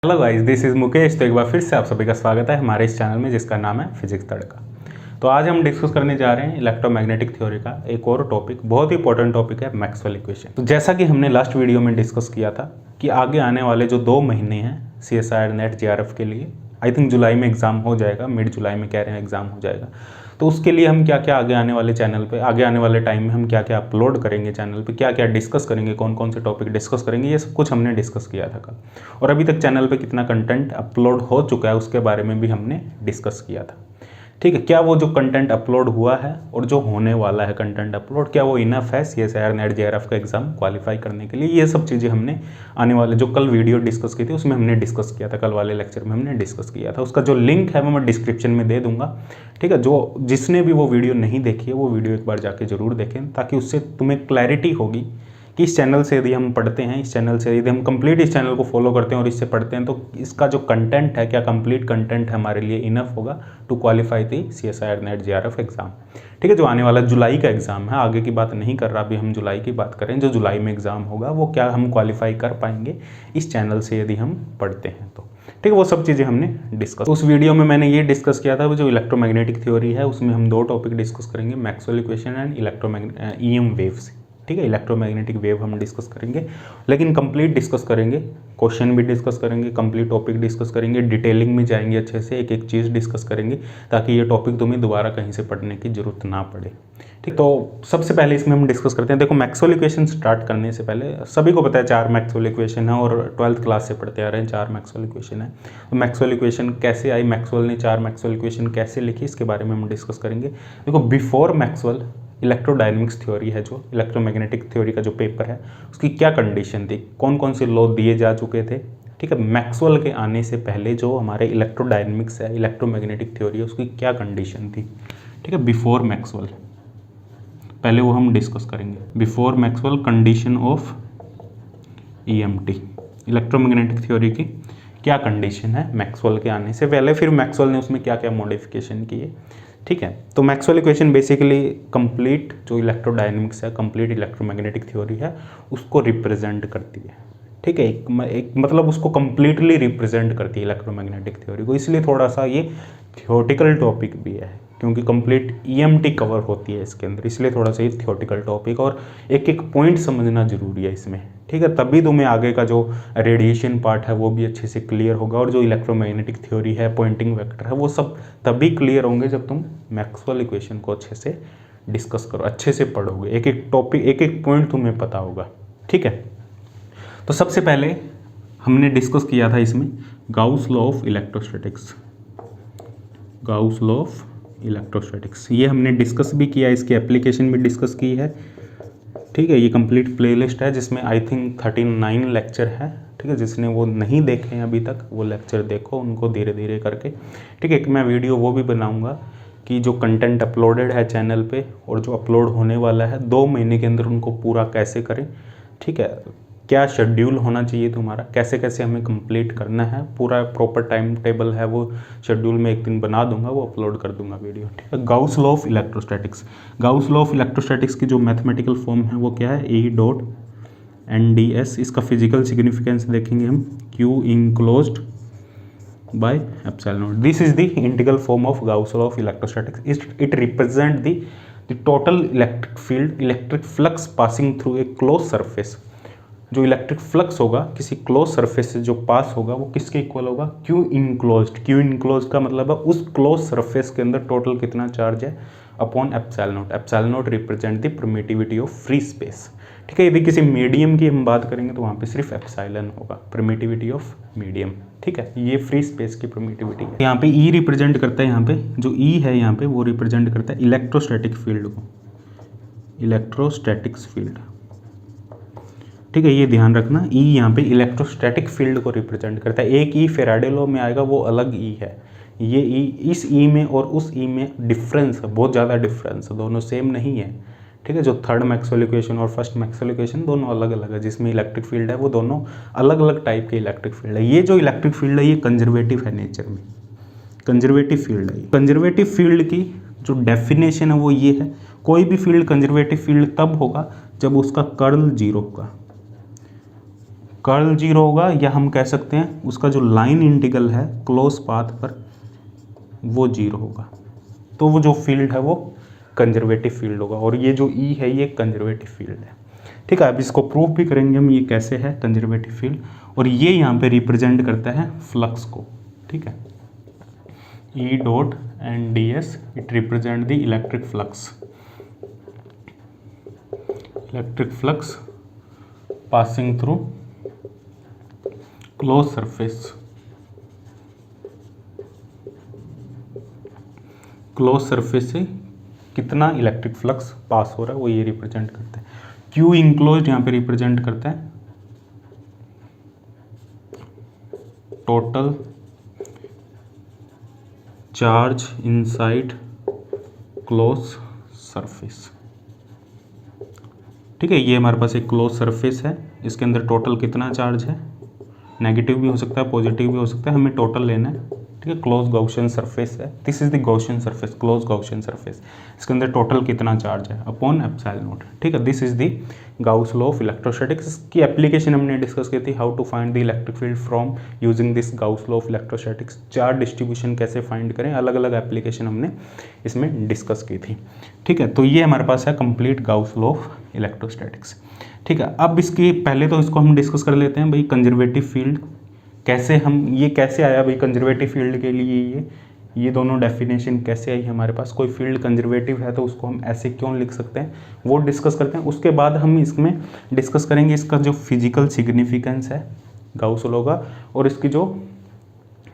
Hello guys, this is Mukesh. तो एक बार फिर से आप सभी का स्वागत है हमारे इस चैनल में जिसका नाम है फिजिक्स तड़का। तो आज हम डिस्कस करने जा रहे हैं इलेक्ट्रोमैग्नेटिक थ्योरी का एक और टॉपिक, बहुत ही इंपॉर्टेंट टॉपिक है मैक्सवेल इक्वेशन। तो जैसा कि हमने लास्ट वीडियो में डिस्कस किया था कि आगे आने वाले जो 2 महीने हैं CSIR नेट JRF के लिए, आई थिंक जुलाई में एग्ज़ाम हो जाएगा, मिड जुलाई में कह रहे हैं एग्ज़ाम हो जाएगा। तो उसके लिए हम क्या क्या आगे आने वाले चैनल पे, आगे आने वाले टाइम में हम क्या क्या अपलोड करेंगे चैनल पे, क्या क्या डिस्कस करेंगे, कौन कौन से टॉपिक डिस्कस करेंगे, ये सब कुछ हमने डिस्कस किया था कल। और अभी तक चैनल पे कितना कंटेंट अपलोड हो चुका है उसके बारे में भी हमने डिस्कस किया था। ठीक है, क्या वो जो कंटेंट अपलोड हुआ है और जो होने वाला है कंटेंट अपलोड, क्या वो इनफ है CSIR नेट JRF का एग्ज़ाम क्वालिफाई करने के लिए? ये सब चीज़ें हमने आने वाले जो कल वीडियो डिस्कस की थी उसमें हमने डिस्कस किया था, कल वाले लेक्चर में हमने डिस्कस किया था। उसका जो लिंक है वो मैं डिस्क्रिप्शन में दे दूंगा। ठीक है, जो जिसने भी वो वीडियो नहीं देखी है वो वीडियो एक बार जाके ज़रूर देखें, ताकि उससे तुम्हें क्लैरिटी होगी कि इस चैनल से यदि हम पढ़ते हैं, इस चैनल से यदि हम कंप्लीट इस चैनल को फॉलो करते हैं और इससे पढ़ते हैं, तो इसका जो कंटेंट है, क्या कंप्लीट कंटेंट है हमारे लिए इनफ होगा to qualify the CSIR NET JRF exam. ठीक है, जो आने वाला जुलाई का एग्ज़ाम है, आगे की बात नहीं कर रहा, अभी हम जुलाई की बात करें, जो जुलाई में एग्ज़ाम होगा वो क्या हम क्वालिफाई कर पाएंगे इस चैनल से यदि हम पढ़ते हैं तो। ठीक है, वो सब चीज़ें हमने डिस्कस, उस वीडियो में मैंने ये डिस्कस किया था जो इलेक्ट्रोमैग्नेटिक थ्योरी है उसमें हम 2 टॉपिक डिस्कस करेंगे, Maxwell equation and EM waves. ठीक है, इलेक्ट्रोमैग्नेटिक वेव हम डिस्कस करेंगे, लेकिन कंप्लीट डिस्कस करेंगे, क्वेश्चन भी डिस्कस करेंगे, कंप्लीट टॉपिक डिस्कस करेंगे, डिटेलिंग में जाएंगे, अच्छे से एक एक चीज़ डिस्कस करेंगे, ताकि ये टॉपिक तुम्हें दोबारा कहीं से पढ़ने की जरूरत ना पड़े। ठीक, तो सबसे पहले इसमें हम डिस्कस करते हैं। देखो, मैक्सवेल इक्वेशन स्टार्ट करने से पहले सभी को पता है 4 मैक्सवेल इक्वेशन है और 12th क्लास से पढ़ते आ रहे हैं 4 मैक्सवेल इक्वेशन है। तो मैक्सवेल इक्वेशन कैसे आई, मैक्सवेल ने 4 मैक्सवेल इक्वेशन कैसे लिखी, इसके बारे में हम डिस्कस करेंगे। देखो, बिफोर मैक्सवेल इलेक्ट्रोडायनेमिक्स थ्योरी है, जो इलेक्ट्रोमैग्नेटिक थ्योरी का जो पेपर है, उसकी क्या कंडीशन थी, कौन कौन से लॉ दिए जा चुके थे। ठीक है, मैक्सवेल के आने से पहले जो हमारे इलेक्ट्रोडायनेमिक्स है, इलेक्ट्रोमैग्नेटिक थ्योरी है, उसकी क्या कंडीशन थी। ठीक है, बिफोर मैक्सवेल, पहले वो हम डिस्कस करेंगे। Before Maxwell condition of EMT, electromagnetic theory की क्या कंडीशन है मैक्सवेल के आने से पहले, फिर मैक्सवेल ने उसमें क्या क्या मॉडिफिकेशन किए। ठीक है, तो मैक्सवेल इक्वेशन बेसिकली कंप्लीट जो इलेक्ट्रोडायनेमिक्स है, कंप्लीट इलेक्ट्रोमैग्नेटिक थ्योरी है, उसको रिप्रेजेंट करती है। ठीक है, एक मतलब उसको कंप्लीटली रिप्रेजेंट करती है इलेक्ट्रोमैग्नेटिक थ्योरी को, इसलिए थोड़ा सा ये थियोटिकल टॉपिक भी है, क्योंकि कंप्लीट EMT कवर होती है इसके अंदर, इसलिए थोड़ा सा ये थियोटिकल टॉपिक और एक एक पॉइंट समझना जरूरी है इसमें। ठीक है, तभी तुम्हें आगे का जो रेडिएशन पार्ट है वो भी अच्छे से क्लियर होगा, और जो इलेक्ट्रोमैग्नेटिक थ्योरी है, पॉइंटिंग वेक्टर है, वो सब तभी क्लियर होंगे जब तुम मैक्सवेल इक्वेशन को अच्छे से डिस्कस करो, अच्छे से पढ़ोगे, एक एक टॉपिक, एक एक पॉइंट तुम्हें पता होगा। ठीक है, तो सबसे पहले हमने डिस्कस किया था इसमें Gauss law of electrostatics, Gauss law of electrostatics, ये हमने डिस्कस भी किया, इसकी एप्लीकेशन भी डिस्कस की है। ठीक है, ये कंप्लीट प्लेलिस्ट है जिसमें आई थिंक 39 लेक्चर है। ठीक है, जिसने वो नहीं देखे हैं अभी तक, वो लेक्चर देखो, उनको धीरे धीरे करके। ठीक है, मैं वीडियो वो भी बनाऊंगा कि जो कंटेंट अपलोडेड है चैनल पे और जो अपलोड होने वाला है 2 महीने के अंदर उनको पूरा कैसे करें। ठीक है, क्या शेड्यूल होना चाहिए तुम्हारा, कैसे कैसे हमें कंप्लीट करना है, पूरा प्रॉपर टाइम टेबल है, वो शेड्यूल में एक दिन बना दूंगा, वो अपलोड कर दूंगा वीडियो। ठीक है, Gauss law of electrostatics, Gauss law of electrostatics की जो मैथमेटिकल फॉर्म है वो क्या है, E.NDS। इसका फिजिकल सिग्निफिकेंस देखेंगे हम, Q enclosed by epsilon not. This is the integral form of Gauss law of electrostatics. It represent the total electric field, electric flux passing through a close surface. जो electric flux होगा किसी close surface से जो पास होगा वो किसके equal होगा, Q enclosed. Q enclosed का मतलब है उस क्लोज सरफेस के अंदर टोटल कितना चार्ज है upon epsilon not. Epsilon not represent the permittivity of free space. ठीक है, यदि किसी मीडियम की हम बात करेंगे तो वहाँ पे सिर्फ एप्सिलॉन होगा, परमिटिविटी ऑफ मीडियम। ठीक है, ये फ्री स्पेस की परमिटिविटी है। यहाँ पे E रिप्रेजेंट करता है, यहाँ पे जो E है यहाँ पे वो रिप्रेजेंट करता है इलेक्ट्रोस्टैटिक फील्ड को, इलेक्ट्रोस्टैटिक्स फील्ड। ठीक है, ये ध्यान रखना, E यहाँ पे इलेक्ट्रोस्टैटिक फील्ड को रिप्रेजेंट करता है। एक E फैराडे लॉ में आएगा, वो अलग E है। ये E, इस E में और उस E में डिफरेंस है, बहुत ज़्यादा डिफरेंस है, दोनों सेम नहीं है। ठीक है, जो थर्ड मैक्सवेल इक्वेशन और फर्स्ट मैक्सवेल इक्वेशन दोनों अलग अलग है, जिसमें इलेक्ट्रिक फील्ड है वो दोनों अलग अलग टाइप के इलेक्ट्रिक फील्ड है। ये जो इलेक्ट्रिक फील्ड है ये कंजर्वेटिव है नेचर में, कंजर्वेटिव फील्ड है। कंजर्वेटिव फील्ड की जो डेफिनेशन है वो ये है, कोई भी फील्ड कंजर्वेटिव फील्ड तब होगा जब उसका कर्ल 0 होगा। कर्ल जीरो होगा, या हम कह सकते हैं उसका जो लाइन इंटीग्रल है क्लोज पाथ पर वो जीरो होगा। तो वो जो फील्ड है वो कंजर्वेटिव फील्ड होगा, और ये जो ई है ये कंजर्वेटिव फील्ड है। ठीक है, अब इसको प्रूव भी करेंगे हम ये कैसे है कंजर्वेटिव फील्ड, और ये यहाँ पे रिप्रेजेंट करता है फ्लक्स को। ठीक है, E dot and D S it represent the electric flux passing through close surface से कितना इलेक्ट्रिक फ्लक्स पास हो रहा है वो ये रिप्रेजेंट करता है। क्यू इंक्लोज यहाँ पे रिप्रेजेंट करता है total charge inside close surface. ठीक है, ये हमारे पास एक क्लोज सरफेस है, इसके अंदर टोटल कितना चार्ज है, नेगेटिव भी हो सकता है पॉजिटिव भी हो सकता है, हमें टोटल लेना है। ठीक है, क्लोज गॉसियन सरफेस है, this is the Gaussian surface, close Gaussian surface. इसके अंदर टोटल कितना चार्ज है अपॉन एप्सिलॉन नॉट। ठीक है, this is the Gauss law of electrostatics. इसकी एप्लीकेशन हमने डिस्कस की थी, how to find the electric field from using this Gauss law of electrostatics. Charge distribution कैसे फाइंड करें, अलग अलग एप्लीकेशन हमने इसमें डिस्कस की थी। ठीक है, तो ये हमारे पास है complete Gauss law of electrostatics. ठीक है, अब इसके पहले तो इसको हम डिस्कस कर लेते हैं भाई कंजर्वेटिव फील्ड कैसे, हम ये कैसे आया भाई कंजर्वेटिव फील्ड के लिए ये दोनों डेफिनेशन कैसे आई हमारे पास। कोई फील्ड कंजर्वेटिव है तो उसको हम ऐसे क्यों लिख सकते हैं वो डिस्कस करते हैं। उसके बाद हम इसमें डिस्कस करेंगे इसका जो फिजिकल सिग्निफिकेंस है गाउस लॉ का, और इसकी जो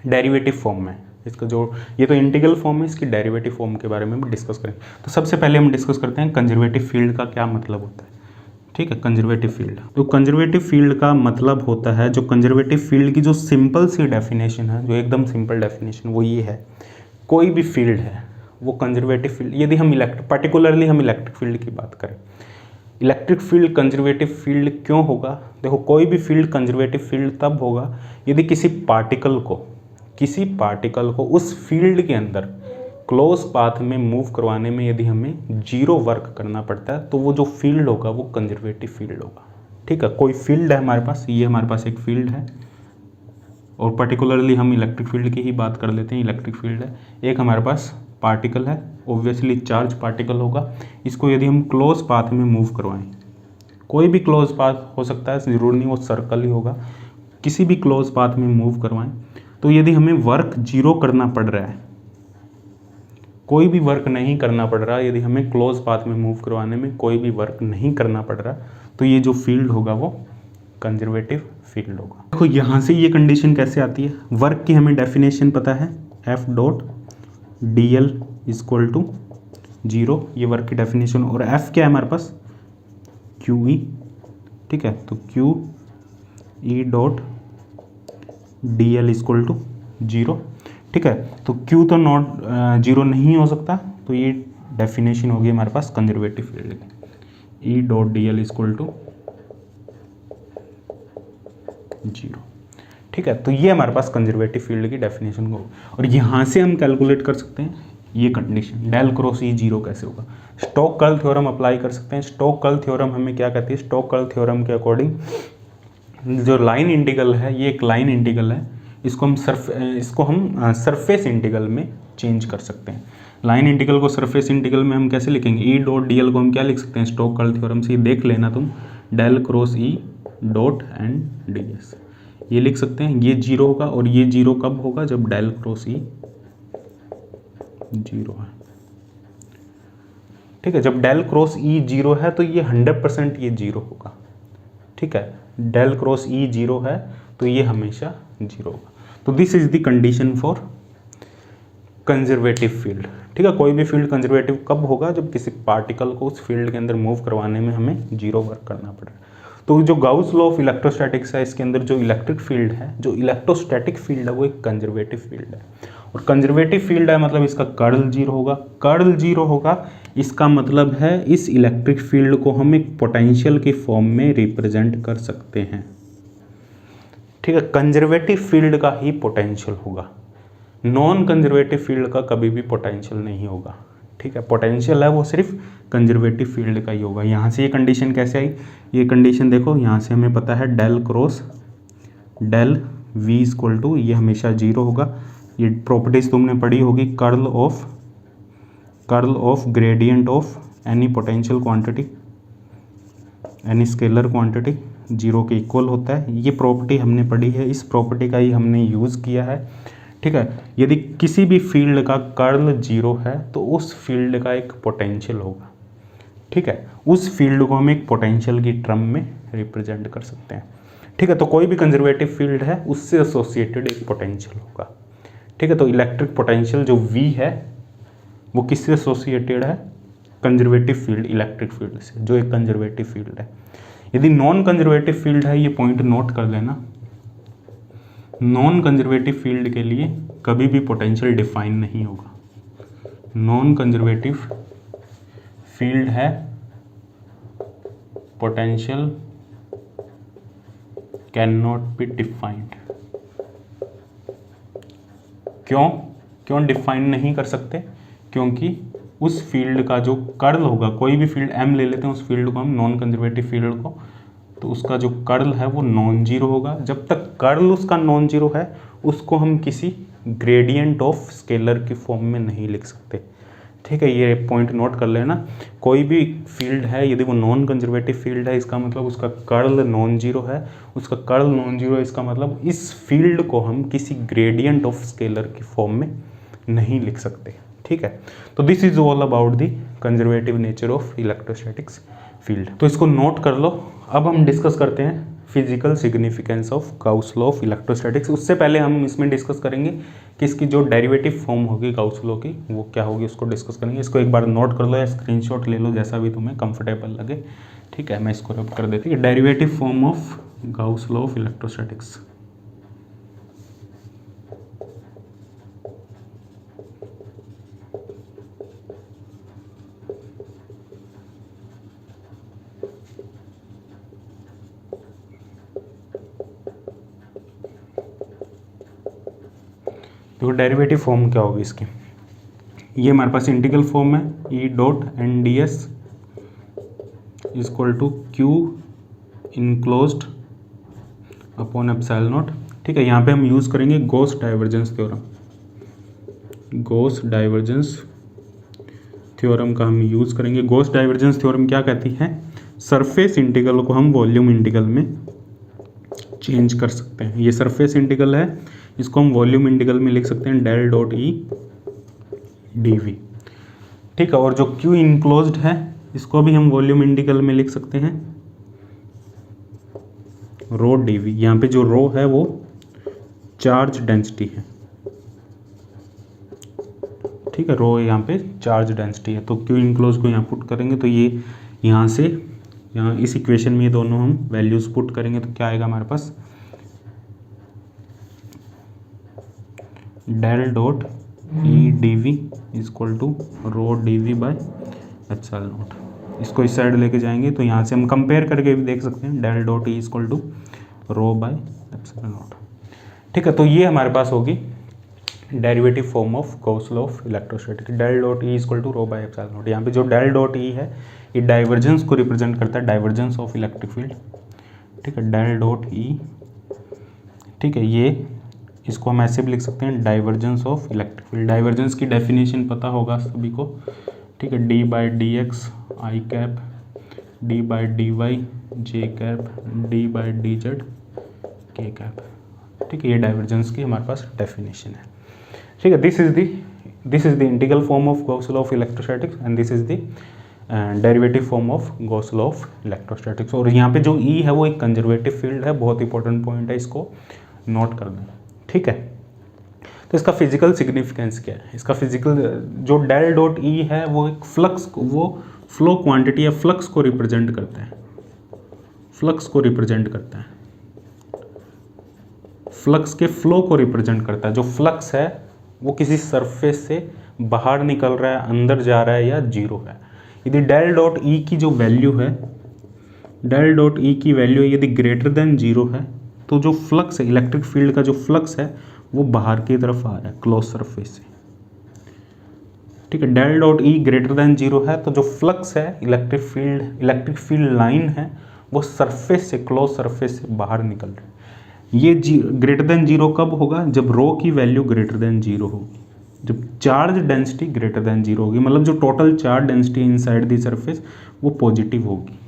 डेरिवेटिव फॉर्म है, इसका जो ये तो इंटीग्रल फॉर्म है, इसकी डेरिवेटिव फॉर्म के बारे में भी डिस्कस करेंगे। तो सबसे पहले हम डिस्कस करते हैं कंजर्वेटिव फील्ड का क्या मतलब होता है। ठीक है, कंजर्वेटिव फील्ड, तो कंजर्वेटिव फील्ड का मतलब होता है, जो कंजर्वेटिव फील्ड की जो सिंपल सी डेफिनेशन है, जो एकदम सिंपल डेफिनेशन वो ये है, कोई भी फील्ड है वो कंजर्वेटिव फील्ड, यदि हम पर्टिकुलरली हम इलेक्ट्रिक फील्ड की बात करें, इलेक्ट्रिक फील्ड कंजर्वेटिव फील्ड क्यों होगा। देखो, कोई भी फील्ड कंजर्वेटिव फील्ड तब होगा यदि किसी पार्टिकल को उस फील्ड के अंदर क्लोज पाथ में मूव करवाने में यदि हमें जीरो वर्क करना पड़ता है तो वो जो फील्ड होगा वो कंजर्वेटिव फील्ड होगा। ठीक है, कोई फील्ड है हमारे पास, ये हमारे पास एक फील्ड है, और पर्टिकुलरली हम इलेक्ट्रिक फील्ड की ही बात कर लेते हैं। इलेक्ट्रिक फील्ड है, एक हमारे पास पार्टिकल है, ऑब्वियसली चार्ज पार्टिकल होगा, इसको यदि हम क्लोज पाथ में मूव करवाएं, कोई भी क्लोज पाथ हो सकता है, ज़रूर नहीं वो सर्कल ही होगा, किसी भी क्लोज पाथ में मूव करवाएं तो यदि हमें वर्क जीरो करना पड़ रहा है, कोई भी वर्क नहीं करना पड़ रहा, यदि हमें क्लोज पाथ में मूव करवाने में कोई भी वर्क नहीं करना पड़ रहा, तो ये जो फील्ड होगा वो कंजर्वेटिव फील्ड होगा। देखो यहाँ से ये कंडीशन कैसे आती है, वर्क की हमें डेफिनेशन पता है, F dot D L equal to zero, ये वर्क की डेफिनेशन, और एफ क्या है हमारे पास, क्यू ई। ठीक है, तो Q E dot D L equal to zero. ठीक है, तो Q तो नॉट जीरो नहीं हो सकता, तो ये डेफिनेशन होगी हमारे पास कंजर्वेटिव फील्ड की, E dot D L equal to zero. ठीक है, तो ये हमारे पास कंजर्वेटिव फील्ड की डेफिनेशन होगी, और यहाँ से हम कैलकुलेट कर सकते हैं ये condition, del cross E zero कैसे होगा। स्टोक कर्ल थ्योरम अप्लाई कर सकते हैं। स्टोक कर्ल थ्योरम हमें क्या कहती है, स्टोक कर्ल थ्योरम के अकॉर्डिंग जो लाइन इंटीग्रल है, ये एक लाइन इंटीग्रल है, इसको हम सरफेस इंटीग्रल में चेंज कर सकते हैं। लाइन इंटीग्रल को सरफेस इंटीग्रल में हम कैसे लिखेंगे, ई डॉट डी एल को हम क्या लिख सकते हैं, स्टोक कर्ल थ्योरम से, देख लेना तुम, del cross E dot and D S, ये लिख सकते हैं। ये जीरो होगा, और ये जीरो कब होगा, जब डेल क्रॉस ई जीरो है। ठीक है, जब डेल क्रॉस ई जीरो है तो ये 100% ये जीरो होगा। ठीक है, डेल क्रॉस ई जीरो है तो ये हमेशा जीरो होगा। तो this is the condition for conservative field. ठीक है, कोई भी फील्ड कंजर्वेटिव कब होगा, जब किसी पार्टिकल को उस फील्ड के अंदर मूव करवाने में हमें जीरो वर्क करना पड़े। तो जो गाउस लॉ ऑफ इलेक्ट्रोस्टैटिक्स है, इसके अंदर जो इलेक्ट्रिक फील्ड है, जो इलेक्ट्रोस्टैटिक फील्ड है, वो एक कंजर्वेटिव फील्ड है। और कंजर्वेटिव फील्ड है मतलब इसका कर्ल जीरो होगा। कर्ल जीरो होगा इसका मतलब है इस इलेक्ट्रिक फील्ड को हम एक पोटेंशियल की फॉर्म में रिप्रेजेंट कर सकते हैं। ठीक है, कंजर्वेटिव फील्ड का ही पोटेंशियल होगा, नॉन कंजर्वेटिव फील्ड का कभी भी पोटेंशियल नहीं होगा। ठीक है, पोटेंशियल है वो सिर्फ कंजर्वेटिव फील्ड का ही होगा। यहाँ से ये कंडीशन कैसे आई, ये कंडीशन देखो, यहाँ से हमें पता है del cross del v equal to, ये हमेशा 0 होगा। ये प्रॉपर्टीज तुमने पढ़ी होगी, curl of gradient of any potential quantity, any scalar quantity 0 के इक्वल होता है। ये प्रॉपर्टी हमने पढ़ी है, इस प्रॉपर्टी का ही हमने यूज़ किया है। ठीक है, यदि किसी भी फील्ड का कर्ल 0 है तो उस फील्ड का एक पोटेंशियल होगा। ठीक है, उस फील्ड को हम एक पोटेंशियल की टर्म में रिप्रेजेंट कर सकते हैं। ठीक है, तो कोई भी कंजर्वेटिव फील्ड है उससे एसोसिएटेड एक पोटेंशियल होगा। ठीक है, तो इलेक्ट्रिक पोटेंशियल जो V है वो किससे एसोसिएटेड है? कंजर्वेटिव फील्ड, इलेक्ट्रिक फील्ड से, जो एक कंजर्वेटिव फील्ड है। यदि नॉन कंजर्वेटिव फील्ड है, ये पॉइंट नोट कर लेना, नॉन कंजर्वेटिव फील्ड के लिए कभी भी पोटेंशियल डिफाइन नहीं होगा। नॉन कंजर्वेटिव फील्ड है, potential can not be defined. क्यों डिफाइन नहीं कर सकते? क्योंकि उस फील्ड का जो कर्ल होगा, कोई भी फील्ड M ले लेते हैं, उस फील्ड को हम नॉन कंजर्वेटिव फील्ड को, तो उसका जो कर्ल है वो नॉन जीरो होगा। जब तक कर्ल उसका नॉन जीरो है उसको हम किसी ग्रेडियंट ऑफ स्केलर की फॉर्म में नहीं लिख सकते। ठीक है, ये पॉइंट नोट कर लेना। कोई भी फील्ड है यदि वो नॉन कंजर्वेटिव फील्ड है, इसका मतलब उसका कर्ल नॉन जीरो है। उसका कर्ल नॉन जीरो है, इसका मतलब इस फील्ड को हम किसी ग्रेडियंट ऑफ स्केलर की फॉर्म में नहीं लिख सकते। ठीक है, तो this is all about the conservative nature of electrostatics field. तो इसको नोट कर लो। अब हम डिस्कस करते हैं physical significance of Gauss law of electrostatics. उससे पहले हम इसमें डिस्कस करेंगे कि इसकी जो डेरिवेटिव फॉर्म होगी गाउस लॉ की वो क्या होगी, उसको डिस्कस करेंगे। इसको एक बार नोट कर लो या स्क्रीनशॉट ले लो, जैसा भी तुम्हें कंफर्टेबल लगे। ठीक है, मैं इसको रब कर देती हूँ। Derivative form of Gauss law of electrostatics. देखो डेरिवेटिव फॉर्म क्या होगी इसकी, ये हमारे पास इंटीग्रल फॉर्म है, E dot N D S equal to Q enclosed upon epsilon naught. ठीक है, यहाँ पे हम यूज़ करेंगे Gauss divergence theorem. Gauss divergence theorem का हम यूज़ करेंगे। गॉस डाइवर्जेंस थ्योरम क्या कहती है? सरफेस इंटीग्रल को हम वॉल्यूम इंटीग्रल में चेंज कर सकते हैं। ये सरफेस इंटीग्रल है, इसको हम वॉल्यूम इंटीग्रल में लिख सकते हैं del dot E D V. ठीक है, और जो क्यू इनक्लोज्ड है इसको भी हम वॉल्यूम इंटीग्रल में लिख सकते हैं रो डी वी। यहाँ पे जो रो है वो चार्ज डेंसिटी है। ठीक है, रो यहाँ पे चार्ज डेंसिटी है, तो क्यू इनक्लोज को यहाँ पुट करेंगे तो ये यहाँ से यहाँ इस इक्वेशन में ये दोनों हम वैल्यूज पुट करेंगे तो क्या आएगा हमारे पास? Del dot E D V equal to rho D V by epsilon naught. इसको इस साइड लेके जाएंगे तो यहाँ से हम कंपेयर करके भी देख सकते हैं, del dot E equal to rho by epsilon naught. ठीक है, तो ये हमारे पास होगी derivative form of Gauss law of electrostatics. Del dot E equal to rho by epsilon naught. यहाँ पे जो डेल डॉट ई है ये डाइवर्जेंस को रिप्रेजेंट करता है, डाइवर्जेंस ऑफ इलेक्ट्रिक फील्ड। ठीक है, डेल डॉट ई। ठीक है, ये इसको हम ऐसे भी लिख सकते हैं divergence of electric field. Divergence की डेफिनेशन पता होगा सभी को। ठीक है, D by D X I cap, D by D Y J cap, D by D Z K cap. ठीक है, ये डाइवर्जेंस की हमारे पास डेफिनेशन है। ठीक है, this is the integral form of Gauss law of electrostatics and this is the derivative form of Gauss law of electrostatics. और यहाँ पे जो ई है वो एक कंजर्वेटिव फील्ड है, बहुत इंपॉर्टेंट पॉइंट है, इसको नोट कर दें। ठीक है, तो इसका फिजिकल सिग्निफिकेंस क्या है? इसका फिजिकल जो डेल डॉट ई है वो एक फ्लक्स, वो फ्लो क्वांटिटी या फ्लक्स को रिप्रेजेंट करता है। फ्लक्स को रिप्रेजेंट करता है, फ्लक्स के फ्लो को रिप्रेजेंट करता है। जो फ्लक्स है वो किसी सरफेस से बाहर निकल रहा है, अंदर जा रहा है या जीरो है। यदि डेल डॉट ई की जो वैल्यू है, डेल डॉट ई की वैल्यू यदि ग्रेटर देन जीरो है तो जो फ्लक्स है, इलेक्ट्रिक फील्ड का जो फ्लक्स है वो बाहर की तरफ आ रहा है क्लोज सरफेस से। ठीक है, del dot E greater than zero है तो जो फ्लक्स है, इलेक्ट्रिक फील्ड लाइन है वो सरफेस से, क्लोज सरफेस से बाहर निकल रहा है। ये ग्रेटर देन जीरो कब होगा? जब रो की वैल्यू ग्रेटर देन जीरो होगी, जब charge density greater than zero होगी, मतलब जो total charge density inside the surface वो पॉजिटिव होगी।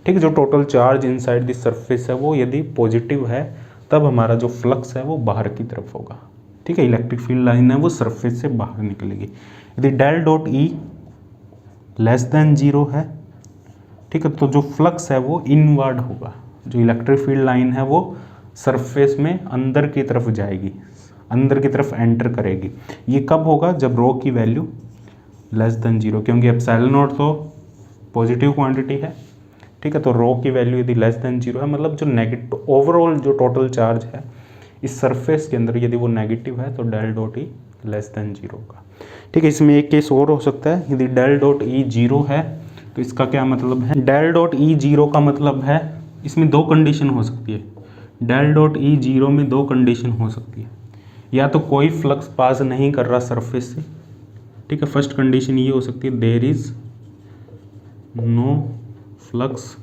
ठीक है, जो total charge inside the surface है वो यदि पॉजिटिव है तब हमारा जो फ्लक्स है वो बाहर की तरफ होगा। ठीक है, इलेक्ट्रिक फील्ड लाइन है वो सरफेस से बाहर निकलेगी। यदि del dot E less than zero है, ठीक है, तो जो फ्लक्स है वो इनवर्ड होगा। जो इलेक्ट्रिक फील्ड लाइन है वो सरफेस में अंदर की तरफ जाएगी, अंदर की तरफ एंटर करेगी। ये कब होगा? जब रो की वैल्यू लेस देन जीरो, क्योंकि एप्सिलॉन नॉट तो पॉजिटिव क्वांटिटी है। ठीक है, तो रो की वैल्यू यदि लेस देन जीरो है, मतलब जो नेगेटिव ओवरऑल जो टोटल चार्ज है इस सरफेस के अंदर यदि वो नेगेटिव है तो del dot E less than zero का। ठीक है, इसमें एक केस और हो सकता है, यदि डेल डॉट ई जीरो है तो इसका क्या मतलब है? डेल डॉट ई जीरो का मतलब है, इसमें दो कंडीशन हो सकती है। डेल डॉट ई जीरो में दो कंडीशन हो सकती है, या तो कोई फ्लक्स पास नहीं कर रहा सरफेस से। ठीक है, फर्स्ट कंडीशन ये हो सकती है, there is no flux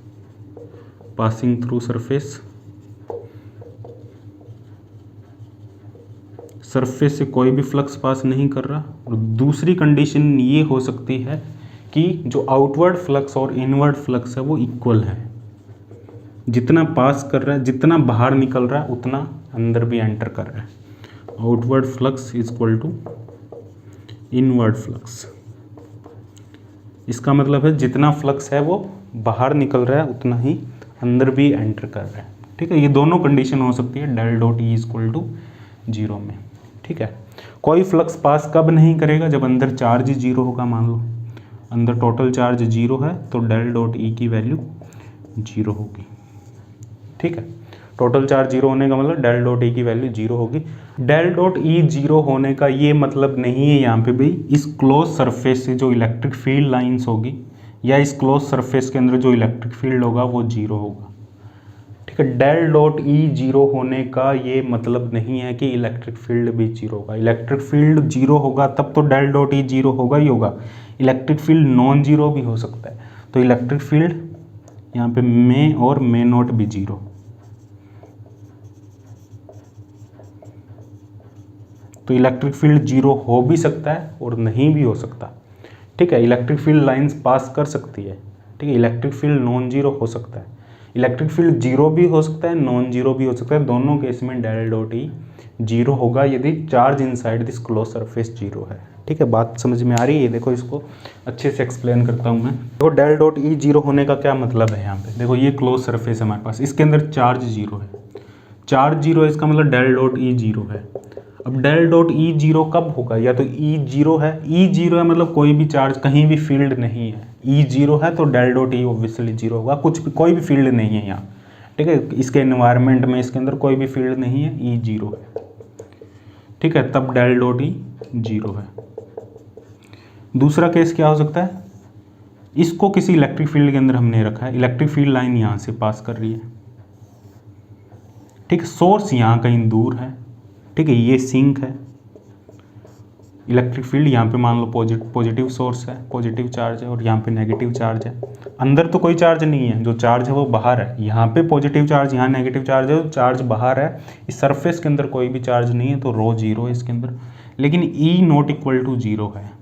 passing through surface, surface से कोई भी फ्लक्स पास नहीं कर रहा। और दूसरी कंडीशन ये हो सकती है कि जो आउटवर्ड फ्लक्स और इनवर्ड फ्लक्स है वो इक्वल है, जितना पास कर रहा है, जितना बाहर निकल रहा है उतना अंदर भी एंटर कर रहा है। Outward flux is equal to inward flux, इसका मतलब है जितना फ्लक्स है वो बाहर निकल रहा है उतना ही अंदर भी एंटर कर रहा है। ठीक है, ये दोनों कंडीशन हो सकती है del dot E is equal to zero में। ठीक है, कोई फ्लक्स पास कब नहीं करेगा? जब अंदर चार्ज जीरो होगा। मान लो अंदर टोटल चार्ज जीरो है तो डेल डॉट ई की वैल्यू जीरो होगी। ठीक है, टोटल चार्ज जीरो होने का मतलब डेल डॉट ई की वैल्यू जीरो होगी। डेल डॉट ई जीरो होने का ये मतलब नहीं है यहाँ पे भी इस क्लोज सरफेस से जो इलेक्ट्रिक फील्ड लाइंस होगी या इस क्लोज सरफेस के अंदर जो इलेक्ट्रिक फील्ड होगा वो जीरो होगा। ठीक है, डेल डॉट ई जीरो होने का ये मतलब नहीं है कि इलेक्ट्रिक फील्ड भी जीरो होगा। इलेक्ट्रिक फील्ड जीरो होगा तब तो डेल डॉट ई जीरो होगा ही होगा। इलेक्ट्रिक फील्ड नॉन जीरो भी हो सकता है, तो इलेक्ट्रिक फील्ड यहाँ पे मे और मे नॉट भी जीरो। तो इलेक्ट्रिक फील्ड जीरो हो भी सकता है और नहीं भी हो सकता। ठीक है, इलेक्ट्रिक फील्ड लाइंस पास कर सकती है। ठीक है, इलेक्ट्रिक फील्ड नॉन जीरो हो सकता है, इलेक्ट्रिक फील्ड जीरो भी हो सकता है, नॉन जीरो भी हो सकता है। दोनों केस में डेल डॉट ई जीरो होगा यदि charge inside this close surface zero है। ठीक है, बात समझ में आ रही है? देखो इसको अच्छे से एक्सप्लेन करता हूँ मैं। देखो डेल डॉट ई जीरो होने का क्या मतलब है यहाँ पे। देखो ये क्लोज सरफेस है हमारे पास, इसके अंदर चार्ज जीरो है। चार्ज जीरो है इसका मतलब डेल डॉट ई जीरो है। अब डेल डॉट ई जीरो कब होगा? या तो ई जीरो है, ई जीरो है मतलब कोई भी चार्ज कहीं भी फील्ड नहीं है। ई जीरो है तो del dot E obviously zero होगा, कुछ भी कोई भी फील्ड नहीं है यहाँ। ठीक है, इसके एनवायरनमेंट में इसके अंदर कोई भी फील्ड नहीं है, ई जीरो है। ठीक है, तब डेल डॉट ई जीरो है। दूसरा केस क्या हो सकता है? इसको किसी इलेक्ट्रिक फील्ड के अंदर हमने रखा है, इलेक्ट्रिक फील्ड लाइन यहाँ से पास कर रही है। ठीक है, सोर्स यहाँ कहीं दूर है। ठीक है, ये सिंक है, इलेक्ट्रिक फील्ड यहाँ पे मान लो पॉजिटिव सोर्स है, पॉजिटिव चार्ज है और यहाँ पे नेगेटिव चार्ज है। अंदर तो कोई चार्ज नहीं है, जो चार्ज है वो बाहर है। यहाँ पे पॉजिटिव चार्ज, यहाँ नेगेटिव चार्ज है, चार्ज बाहर है। इस सरफेस के अंदर कोई भी चार्ज नहीं है तो रो जीरो है इसके अंदर, लेकिन ई नॉट इक्वल टू जीरो है।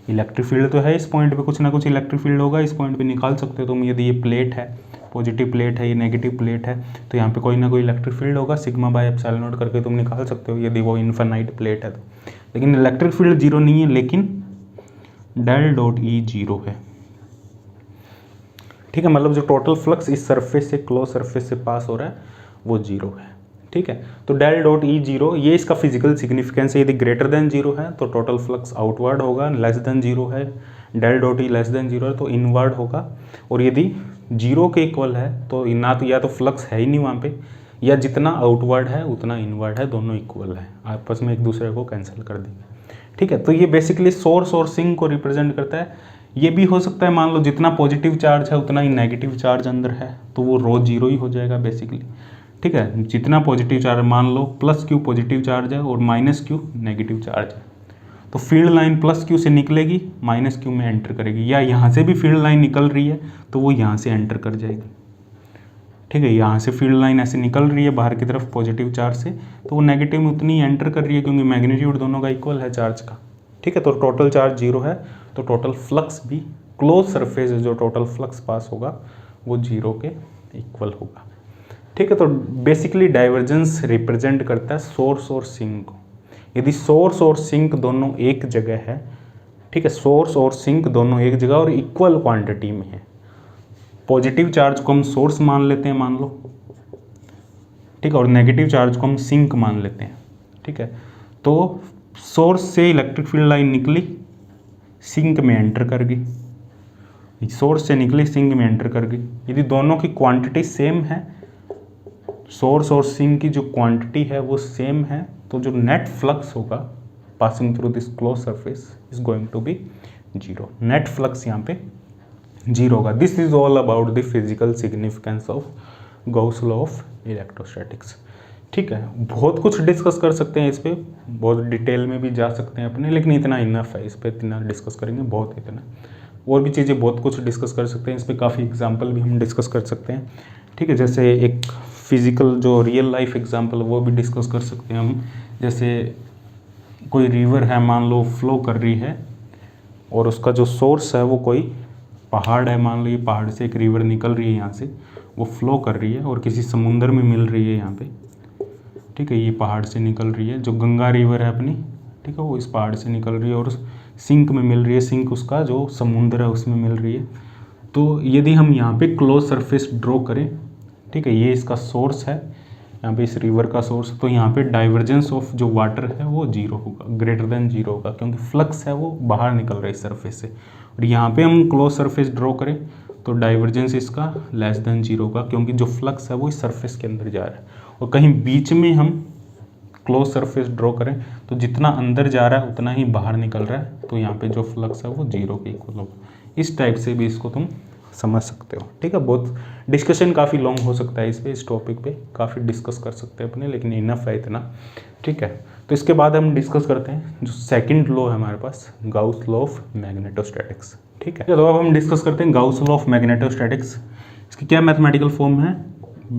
इलेक्ट्रिक फील्ड तो है, इस पॉइंट पे कुछ ना कुछ इलेक्ट्रिक फील्ड होगा, इस पॉइंट पे निकाल सकते हो तुम। यदि ये प्लेट है, पॉजिटिव प्लेट है, ये नेगेटिव प्लेट है, तो यहाँ पे कोई ना कोई इलेक्ट्रिक फील्ड होगा, सिग्मा बाय एप्सिलॉन नॉट करके तुम निकाल सकते हो यदि वो इनफाइनाइट प्लेट है तो। लेकिन इलेक्ट्रिक फील्ड जीरो नहीं है, लेकिन डेल डॉट ई जीरो है। ठीक है, मतलब जो टोटल फ्लक्स इस सरफेस से क्लोज सरफेस से पास हो रहा है वो जीरो है। ठीक है, तो डेल डॉट ई जीरो ये इसका फिजिकल सिग्निफिकेंस है। यदि ग्रेटर देन जीरो है तो टोटल फ्लक्स आउटवर्ड होगा, लेस देन जीरो है, del dot E less than zero है तो इनवर्ड होगा। और यदि जीरो के इक्वल है तो ना तो या तो फ्लक्स है ही नहीं वहाँ पे, या जितना आउटवर्ड है उतना इनवर्ड है, दोनों इक्वल है, आपस में एक दूसरे को कैंसिल कर देंगे। ठीक है, तो ये बेसिकली सोर्स और सिंक को रिप्रेजेंट करता है। ये भी हो सकता है, मान लो जितना पॉजिटिव चार्ज है उतना ही नेगेटिव चार्ज अंदर है, तो वो रो जीरो ही हो जाएगा बेसिकली। ठीक है, जितना पॉजिटिव चार्ज, मान लो प्लस क्यू पॉजिटिव चार्ज है और माइनस क्यू नेगेटिव चार्ज है, तो फील्ड लाइन प्लस क्यू से निकलेगी, माइनस क्यू में एंटर करेगी, या यहाँ से भी फील्ड लाइन निकल रही है तो वो यहाँ से एंटर कर जाएगी। ठीक है, यहाँ से फील्ड लाइन ऐसे निकल रही है बाहर की तरफ पॉजिटिव चार्ज से, तो वो नेगेटिव में उतनी एंटर कर रही है क्योंकि मैग्नीट्यूड दोनों का इक्वल है चार्ज का। ठीक है, तो टोटल चार्ज 0 है, तो टोटल फ्लक्स भी क्लोज सरफेस जो टोटल फ्लक्स पास होगा वो 0 के इक्वल होगा। ठीक है, तो बेसिकली डाइवर्जेंस रिप्रेजेंट करता है सोर्स और सिंक को। यदि सोर्स और सिंक दोनों एक जगह है, ठीक है, सोर्स और सिंक दोनों एक जगह और इक्वल क्वांटिटी में है, पॉजिटिव चार्ज को हम सोर्स मान लेते हैं मान लो, ठीक है, और नेगेटिव चार्ज को हम सिंक मान लेते हैं। ठीक है, तो सोर्स से इलेक्ट्रिक फील्ड लाइन निकली, सिंक में एंटर कर गई, सोर्स से निकली सिंक में एंटर कर गई। यदि दोनों की क्वांटिटी सेम है, सोर्स और सिंक की जो क्वांटिटी है वो सेम है, तो जो नेट फ्लक्स होगा passing through this close surface is going to be 0। Net flux यहाँ पे 0 होगा। This is all about the physical significance of Gauss law of electrostatics. ठीक है, बहुत कुछ डिस्कस कर सकते हैं इस पर, बहुत डिटेल में भी जा सकते हैं अपने, लेकिन इतना इनफ है, इस पर इतना डिस्कस करेंगे बहुत इतना। और भी चीज़ें बहुत कुछ डिस्कस कर सकते हैं इस पर, काफ़ी एग्जाम्पल भी हम डिस्कस कर सकते हैं। ठीक है, जैसे एक फिजिकल जो रियल लाइफ एग्जाम्पल वो भी डिस्कस कर सकते हैं हम। जैसे कोई रिवर है मान लो, फ्लो कर रही है और उसका जो सोर्स है वो कोई पहाड़ है, मान लो ये पहाड़ से एक रिवर निकल रही है, यहाँ से वो फ्लो कर रही है और किसी समुंदर में मिल रही है यहाँ पे। ठीक है, ये पहाड़ से निकल रही है, जो गंगा रिवर है अपनी, ठीक है, वो इस पहाड़ से निकल रही है और सिंक में मिल रही है, सिंक उसका जो समुंदर है उसमें मिल रही है। तो यदि हम यहाँ पे क्लोज सरफेस ड्रॉ करें, ठीक है, ये इसका सोर्स है, यहाँ पे इस रिवर का सोर्स, तो यहाँ पे डाइवर्जेंस ऑफ जो वाटर है वो 0 होगा, ग्रेटर देन 0 होगा, क्योंकि फ्लक्स है वो बाहर निकल रहा है इस सरफेस से। और यहाँ पे हम क्लोज सरफेस ड्रॉ करें तो डाइवर्जेंस इसका लेस देन 0 होगा, क्योंकि जो फ्लक्स है वो इस सरफेस के अंदर जा रहा है। और कहीं बीच में हम क्लोज सरफेस ड्रॉ करें तो जितना अंदर जा रहा है उतना ही बाहर निकल रहा है, तो यहाँ पे जो फ्लक्स है वो 0 के इक्वल होगा। इस टाइप से भी इसको तुम समझ सकते हो। ठीक है, बहुत डिस्कशन काफ़ी लॉन्ग हो सकता है इस पे, इस टॉपिक पे काफ़ी डिस्कस कर सकते हैं अपने, लेकिन इनफ है इतना। ठीक है, तो इसके बाद हम डिस्कस करते हैं जो सेकंड लॉ है हमारे पास, गाउस लॉ ऑफ मैग्नेटोस्टैटिक्स। ठीक है, तो अब हम डिस्कस करते हैं गाउस लॉ ऑफ मैग्नेटोस्टैटिक्स। इसकी क्या मैथमेटिकल फॉर्म है,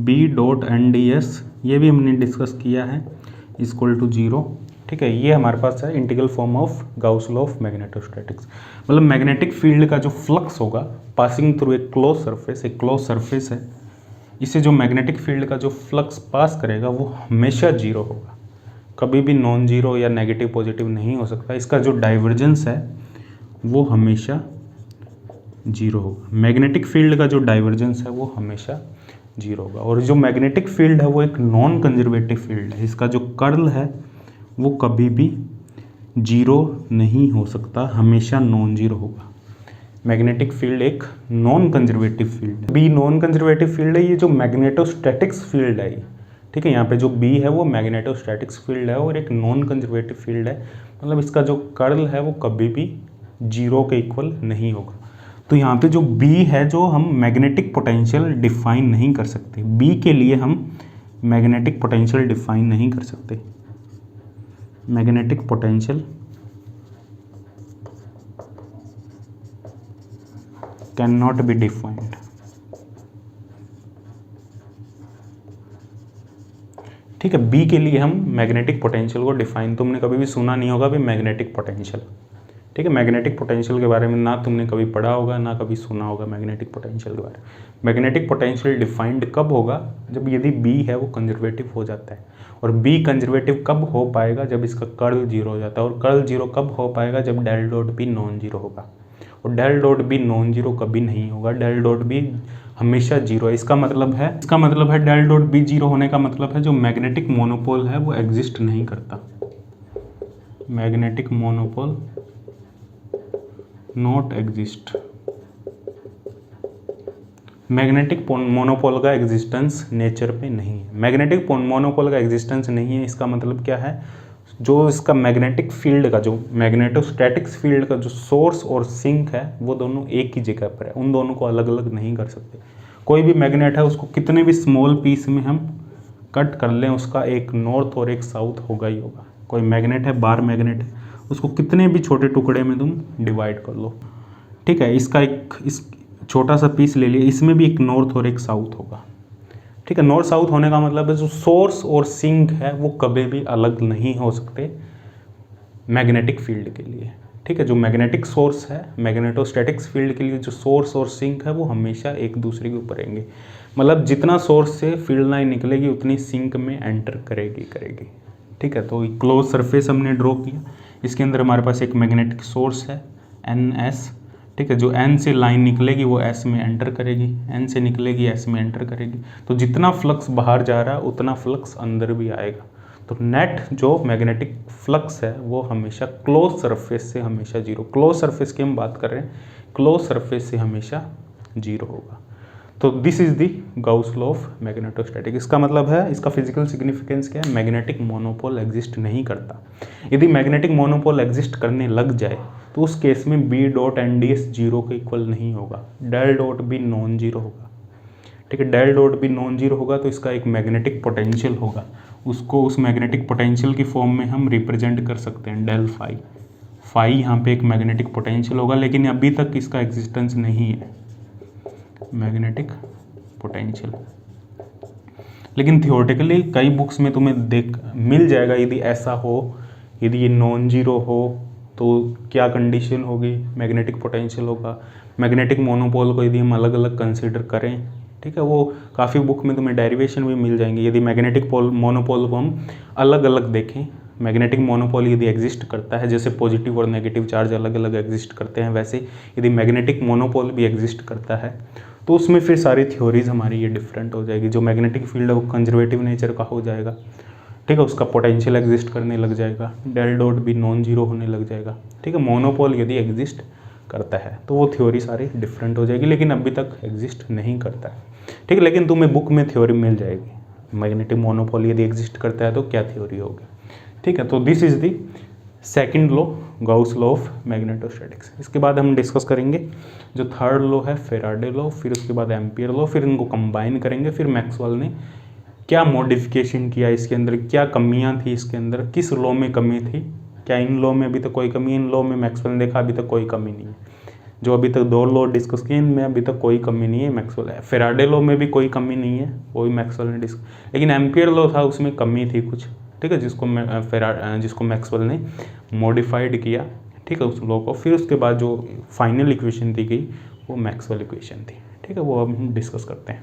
B.NDS, ये भी हमने डिस्कस किया है, इक्वल टू 0। ठीक है, ये हमारे पास है integral form of Gauss law of magnetostatics. मतलब मैग्नेटिक फील्ड का जो फ्लक्स होगा पासिंग थ्रू एक क्लोज सरफेस, एक क्लोज सरफेस है, इससे जो मैग्नेटिक फील्ड का जो फ्लक्स पास करेगा वो हमेशा 0 होगा, कभी भी नॉन जीरो या नेगेटिव पॉजिटिव नहीं हो सकता। इसका जो डाइवर्जेंस है वो हमेशा 0 होगा। मैग्नेटिक फील्ड का जो डाइवर्जेंस है वो हमेशा 0 होगा। और जो मैग्नेटिक फील्ड है वो एक नॉन कंजर्वेटिव फील्ड है, इसका जो कर्ल है वो कभी भी 0 नहीं हो सकता, हमेशा नॉन जीरो होगा। मैग्नेटिक फील्ड एक नॉन कंजर्वेटिव फील्ड है। बी नॉन कंजर्वेटिव फील्ड है, ये जो मैग्नेटोस्टैटिक्स फील्ड है, ठीक है, यहाँ पे जो बी है वो मैग्नेटोस्टैटिक्स फील्ड है और एक नॉन कंजर्वेटिव फील्ड है, मतलब इसका जो कर्ल है वो कभी भी 0 के इक्वल नहीं होगा। तो यहाँ पे जो बी है, जो हम मैग्नेटिक पोटेंशियल डिफाइन नहीं कर सकते, बी के लिए हम मैग्नेटिक पोटेंशियल डिफाइन नहीं कर सकते। Magnetic potential can not be defined. ठीक है, बी के लिए हम मैग्नेटिक पोटेंशियल को डिफाइन, तुमने कभी भी सुना नहीं होगा भी मैग्नेटिक पोटेंशियल। ठीक है, मैग्नेटिक पोटेंशियल के बारे में ना तुमने कभी पढ़ा होगा ना कभी सुना होगा मैग्नेटिक पोटेंशियल के बारे में। मैग्नेटिक पोटेंशियल डिफाइंड कब होगा, जब यदि बी है वो कंजर्वेटिव हो जाता है। और बी कंजर्वेटिव कब हो पाएगा, जब इसका कर्ल 0 हो जाता है। और कर्ल 0 कब हो पाएगा, जब del dot B non zero होगा। और del dot B non zero कभी नहीं होगा, डेल डॉट बी हमेशा 0 है। इसका मतलब है डेल डॉट बी 0 होने का मतलब है जो मैग्नेटिक मोनोपोल है वो एग्जिस्ट नहीं करता। Magnetic monopole not exist. Magnetic monopole का एग्जिस्टेंस नेचर पे नहीं है। मैग्नेटिक मोनोपोल का एग्जिस्टेंस नहीं है, इसका मतलब क्या है, जो इसका मैग्नेटिक फील्ड का, जो मैग्नेटोस्टैटिक्स फील्ड का जो सोर्स और सिंक है वो दोनों एक ही जगह पर है, उन दोनों को अलग अलग नहीं कर सकते। कोई भी मैग्नेट है उसको कितने भी स्मॉल पीस में हम कट कर लें, उसका एक नॉर्थ और एक साउथ होगा ही होगा। कोई मैग्नेट है, बार मैग्नेट है, उसको कितने भी छोटे टुकड़े में तुम डिवाइड कर लो, ठीक है, इसका एक इस छोटा सा पीस ले लिया, इसमें भी एक नॉर्थ और एक साउथ होगा। ठीक है। नॉर्थ साउथ होने का मतलब है जो सोर्स और सिंक है वो कभी भी अलग नहीं हो सकते मैग्नेटिक फील्ड के लिए। ठीक है, जो मैग्नेटिक सोर्स है, मैग्नेटोस्टैटिक्स फील्ड के लिए जो सोर्स और सिंक है वो हमेशा एक दूसरे के ऊपर रहेंगे। मतलब जितना सोर्स से फील्ड लाइन निकलेगी उतनी सिंक में एंटर करेगी। ठीक है, तो क्लोज सरफेस हमने ड्रॉ किया, इसके अंदर हमारे पास एक मैग्नेटिक सोर्स है NS। ठीक है, जो N से लाइन निकलेगी वो S में एंटर करेगी, N से निकलेगी S में एंटर करेगी। तो जितना फ्लक्स बाहर जा रहा है उतना फ्लक्स अंदर भी आएगा। तो नेट जो मैग्नेटिक फ्लक्स है वो हमेशा क्लोज सरफेस से हमेशा जीरो, क्लोज सरफेस की हम बात कर रहे हैं, क्लोज सरफेस से हमेशा जीरो होगा। तो this is the Gauss law of magnetostatic. इसका मतलब है, इसका फिजिकल सिग्निफिकेंस क्या है, मैग्नेटिक मोनोपोल एग्जिस्ट नहीं करता। यदि मैग्नेटिक मोनोपोल एग्जिस्ट करने लग जाए तो उस केस में B dot and DS zero के इक्वल नहीं होगा, डेल डॉट भी नॉन जीरो होगा। ठीक है, डेल डॉट भी नॉन जीरो होगा तो इसका एक मैग्नेटिक पोटेंशियल होगा, उसको उस मैग्नेटिक पोटेंशियल की फॉर्म में हम रिप्रेजेंट कर सकते हैं डेल फाई। फाई यहाँ पे एक मैग्नेटिक पोटेंशियल होगा, लेकिन अभी तक इसका एग्जिस्टेंस नहीं है मैग्नेटिक पोटेंशियल। लेकिन थियोरेटिकली कई बुक्स में तुम्हें मिल जाएगा, यदि ऐसा हो, यदि ये नॉन जीरो हो तो क्या कंडीशन होगी, मैग्नेटिक पोटेंशियल होगा। मैग्नेटिक मोनोपोल को यदि हम अलग अलग कंसीडर करें, ठीक है, वो काफ़ी बुक में तुम्हें डेरिवेशन भी मिल जाएंगे। यदि मैग्नेटिक मोनोपोल को हम अलग अलग देखें, मैग्नेटिक मोनोपोल यदि एग्जिस्ट करता है, जैसे पॉजिटिव और नेगेटिव चार्ज अलग अलग एग्जिस्ट करते हैं, वैसे यदि मैग्नेटिक मोनोपोल भी एग्जिस्ट करता है तो उसमें फिर सारी थ्योरीज हमारी ये डिफरेंट हो जाएगी। जो मैग्नेटिक फील्ड है वो कंजर्वेटिव नेचर का हो जाएगा। ठीक है, उसका पोटेंशियल एग्जिस्ट करने लग जाएगा, डेल डॉट भी नॉन जीरो होने लग जाएगा। ठीक है, मोनोपोल यदि एग्जिस्ट करता है तो वो थ्योरी सारी डिफरेंट हो जाएगी, लेकिन अभी तक एग्जिस्ट नहीं करता है। ठीक है, लेकिन तुम्हें बुक में थ्योरी मिल जाएगी, मैग्नेटिक मोनोपोल यदि एग्जिस्ट करता है तो क्या थ्योरी होगी। ठीक है, तो this is the second law, Gauss law of magnetostatics. इसके बाद हम डिस्कस करेंगे जो थर्ड लॉ है, फेराडे लॉ, फिर उसके बाद एम्पियर लॉ, फिर इनको कंबाइन करेंगे, फिर मैक्सवेल ने क्या मॉडिफिकेशन किया इसके अंदर, क्या कमियां थी इसके अंदर, किस लॉ में कमी थी, क्या इन लॉ में अभी तक कोई कमी, इन लॉ में मैक्सवेल ने देखा अभी तक कोई कमी नहीं है। जो अभी तक दो लॉ डिस्कस किए इनमें अभी तक कोई कमी नहीं है, मैक्सवेल है। फेराडे लॉ में भी कोई कमी नहीं है, वो भी मैक्सवेल ने डिस्कस, लेकिन एम्पियर लॉ था उसमें कमी थी कुछ। ठीक है, जिसको मैक्सवेल ने मॉडिफाइड किया। ठीक है, उस लॉ को, फिर उसके बाद जो फाइनल इक्वेशन दी गई वो मैक्सवेल इक्वेशन थी। ठीक है, वो अब हम डिस्कस करते हैं।